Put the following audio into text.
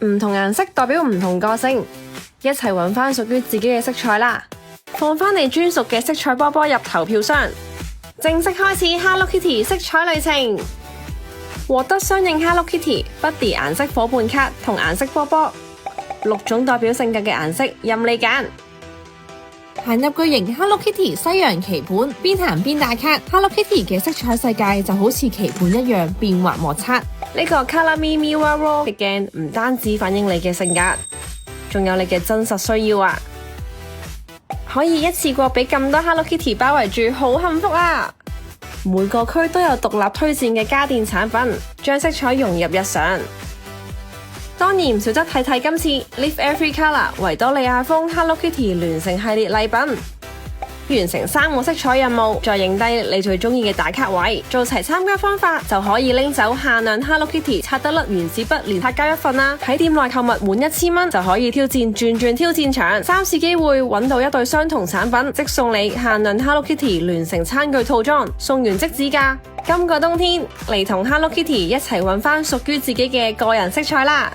唔同顏色代表唔同個性，一齊揾返屬於自己嘅色彩啦！放返你專屬嘅色彩波波入投票箱，正式開始 Hello Kitty 色彩旅程。獲得相應 Hello Kitty Buddy 顏色夥伴卡同顏色波波，6種代表性格嘅顏色任你揀。行入巨型 Hello Kitty 西洋棋盤，邊行邊打卡。Hello Kitty 嘅色彩世界就好似棋盤一樣變幻莫測。呢個 Color Me Mirror 嘅鏡唔單止反映你嘅性格，仲有你嘅真實需要啊！可以一次過俾咁多 Hello Kitty 包圍住，好幸福啊！每個區都有獨立推薦嘅家電產品，將色彩融入日常。當然唔少得睇睇今次 Live Every Color 維多利亞風 Hello Kitty 聯乘系列禮品。完成3個色彩任務，再影低你最中意嘅打卡位，做齊參加方法就可以拎走限量 Hello Kitty 擦得甩原子筆連拍膠1份啦！喺店內購物滿1000蚊就可以挑戰轉挑戰牆，3次機會揾到一對相同產品，即送你限量 Hello Kitty 聯乘餐具套裝，送完即止價。今個冬天嚟同 Hello Kitty 一齊揾返屬於自己嘅個人色彩啦！